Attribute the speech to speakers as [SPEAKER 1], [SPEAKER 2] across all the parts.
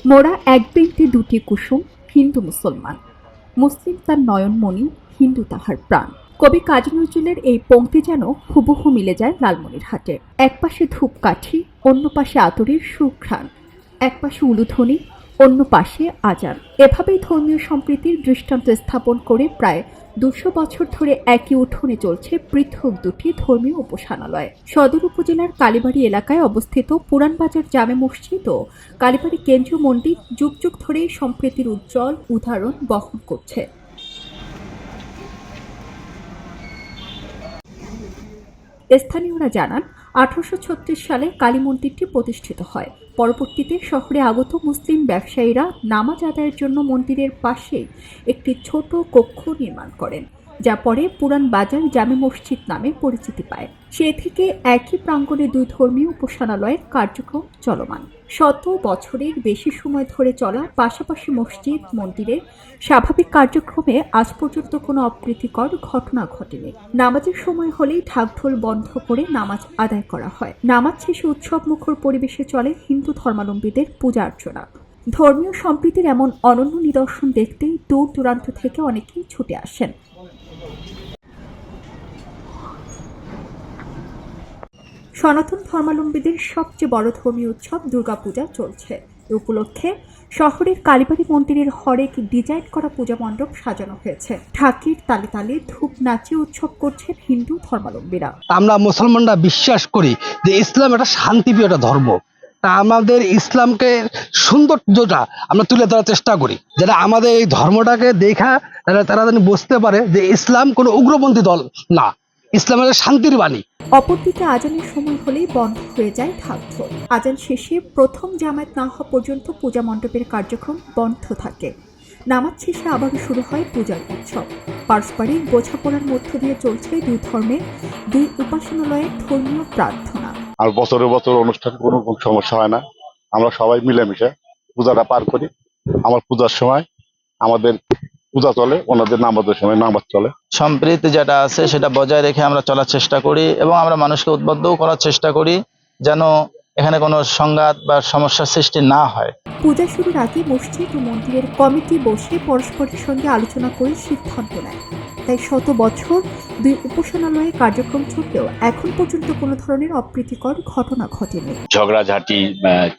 [SPEAKER 1] মোরা এক বৃন্তে দুটি কুসুম, হিন্দু মুসলমান। মুসলিম তার নয়নমণি, হিন্দু তাহার প্রাণ। কবি কাজী নজরুলের এই পংক্তি যেন হুবহু মিলে যায় লালমনিরহাটে। এক পাশে ধূপকাঠি, অন্য পাশে আতরের সুঘ্রাণ, এক পাশে উলুধ্বনি, অন্য পাশে আজান। এভাবেই ধর্মীয় সম্প্রীতির দৃষ্টান্ত স্থাপন করে প্রায় 200 বছর ধরে একই উঠোনে চলছে পৃথক দুটি ধর্মীয় উপাসনালয়। সদর উপজেলার কালীবাড়ি এলাকায় অবস্থিত পুরানবাজার জামে মসজিদ ও কালীবাড়ি কেন্দ্রীয় মন্দির যুগ যুগ ধরে সম্প্রীতির উজ্জ্বল উদাহরণ বহন করছে। স্থানীয়রা জানান, 1836 সালে কালী মন্দিরটি প্রতিষ্ঠিত হয়। পরবর্তীতে শহরে আগত মুসলিম ব্যবসায়ীরা নামাজ আদায়ের জন্য মন্দিরের পাশেই একটি ছোট কক্ষ নির্মাণ করেন, যা পরে পুরান বাজার জামে মসজিদ নামে পরিচিতি পায়। সে থেকে একই প্রাঙ্গণে দুই ধর্মীয় উপাসনালয়ের কার্যক্রম চলমান। শত বছরের বেশি সময় ধরে চলা পাশাপাশি মসজিদ মন্দিরের স্বাভাবিক কার্যক্রমে আজ পর্যন্ত কোনো অপ্রীতিকর ঘটনা ঘটেনি। নামাজের সময় হলেই ঢাকঢোল বন্ধ করে নামাজ আদায় করা হয়। নামাজ শেষে উৎসব মুখর পরিবেশে চলে হিন্দু ধর্মাবলম্বীদের পূজা অর্চনা। ধর্মীয় সম্প্রীতির এমন অনন্য নিদর্শন দেখতেই দূর দূরান্ত থেকে অনেকেই ছুটে আসেন। সনাতন ধর্মাবলম্বীদের সবচেয়ে বড় ধর্মীয় উৎসব দুর্গাপূজা চলছে। এ উপলক্ষে শহরের কালীবাড়ি মন্দিরের হরেক ডিজাইন করা পূজা মণ্ডপ সাজানো হয়েছে। ঢাকির তালে তালে ধূপ নাচিয়ে উৎসব করছেন হিন্দু ধর্মাবলম্বীরা।
[SPEAKER 2] আমরা মুসলমানরা বিশ্বাস করি যে ইসলাম একটা শান্তিপ্রিয় একটা ধর্ম। তা আমাদের ইসলামকে সৌন্দর্যটা আমরা তুলে ধরার চেষ্টা করি, যারা আমাদের এই ধর্মটাকে দেখা তারা যেন বুঝতে পারে যে ইসলাম কোনো উগ্রপন্থী দল না, ইসলামের শান্তির বাণী।
[SPEAKER 1] অপরদিকে আজানের সময় হলেই বন্ধ হয়ে যায় ঢাকঢোল। আজান শেষে প্রথম জামায়াত না হওয়া পর্যন্ত পূজা মণ্ডপের কার্যক্রম বন্ধ থাকে। নামাজ শেষে আবারও শুরু হয় পূজার উৎসব। পারস্পরিক বোঝাপড়ার মধ্য দিয়ে চলছে দুই ধর্মের দুই উপাসনালয়ের ধর্মীয় প্রার্থনা।
[SPEAKER 3] আর বছরে বছর অনুষ্ঠানে কোনো সমস্যা হয় না, আমরা সবাই মিলেমিশে পূজাটা পার করি। আমার পূজার সময় আমাদের পূজা চলে, ওনাদের নামাজের সময় নামাজ চলে।
[SPEAKER 4] সম্প্রীতি যেটা আছে সেটা বজায় রেখে আমরা চলার চেষ্টা করি এবং আমরা মানুষকে উদ্বুদ্ধও করার চেষ্টা করি যেন এখানে কোনো সংঘাত বা সমস্যার সৃষ্টি না হয়।
[SPEAKER 1] পূজা শুরুর আগে মসজিদ ও মন্দিরের কমিটি বসে পরস্পরের সঙ্গে আলোচনা করে সিদ্ধান্ত নেয়। তাই শত বছর দুই উপাসনালয়ে কার্যক্রম চললেও এখন পর্যন্ত কোনো ধরনের অপ্রীতিকর ঘটনা ঘটেনি।
[SPEAKER 5] ঝগড়াঝাঁটি,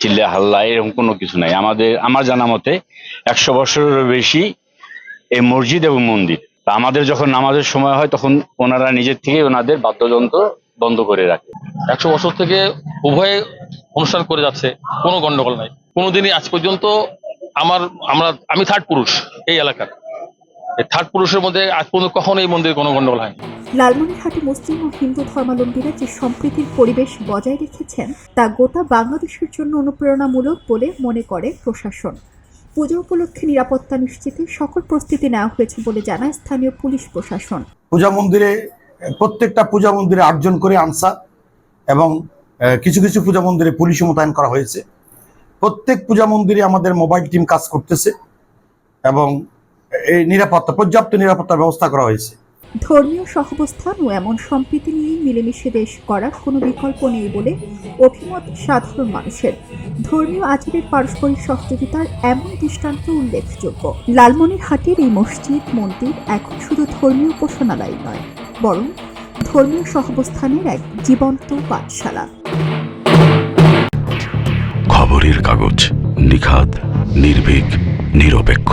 [SPEAKER 5] চিল্লে হাল্লা এরকম কোনো কিছু নাই। আমার জানা মতে 100 বছরের বেশি এই মসজিদ এবং মন্দির। আমাদের যখন নামাজের সময় হয় তখন ওনারা নিজের থেকে ওনাদের বাদ্যযন্ত্র বন্ধ করে রাখে।
[SPEAKER 6] 100 বছর থেকে উভয়ে অনুষ্ঠান করে যাচ্ছে, কোনো গন্ডগোল নাই কোনোদিনই আজ পর্যন্ত। আমি থার্ড পুরুষ এই এলাকার, থার্ড পুরুষের মধ্যে আজ পর্যন্ত কখনো এই মন্দিরে কোনো গন্ডগোল হয়নি।
[SPEAKER 1] লালমনিরহাটে মুসলিম ও হিন্দু ধর্মাবলম্বীরা যে সম্প্রীতির পরিবেশ বজায় রেখেছেন তা গোটা বাংলাদেশের জন্য অনুপ্রেরণামূলক বলে মনে করে প্রশাসন। পূজা উপলক্ষে নিরাপত্তা নিশ্চিতে সকল প্রস্তুতি নেওয়া হয়েছে বলে জানায় স্থানীয় পুলিশ প্রশাসন।
[SPEAKER 7] প্রত্যেকটা পূজা মন্দিরে 8 জন করে আনসার এবং কিছু কিছু পূজা মন্দিরে পুলিশ মোতায়েন করা হয়েছে। প্রত্যেক পূজা মন্দিরে আমাদের মোবাইল টিম কাজ করতেছে এবং এই পর্যাপ্ত নিরাপত্তার ব্যবস্থা করা হয়েছে।
[SPEAKER 1] ধর্মীয় সহাবস্থান ও এমন সম্প্রীতি নিয়ে মিলেমিশে দেশ করার কোনো বিকল্প নেই বলে অভিমত সাধারণ মানুষের। ধর্মীয় আচারের পারস্পরিক সহযোগিতার এমন দৃষ্টান্ত উল্লেখযোগ্য। লালমনিরহাটের এই মসজিদ মন্দির এখন শুধু ধর্মীয় উপাসনালয় নয়, বরং ধর্মীয় সহাবস্থানের এক জীবন্ত পাঠশালা।
[SPEAKER 8] খবরের কাগজ, নিখাদ, নির্ভীক, নিরপেক্ষ।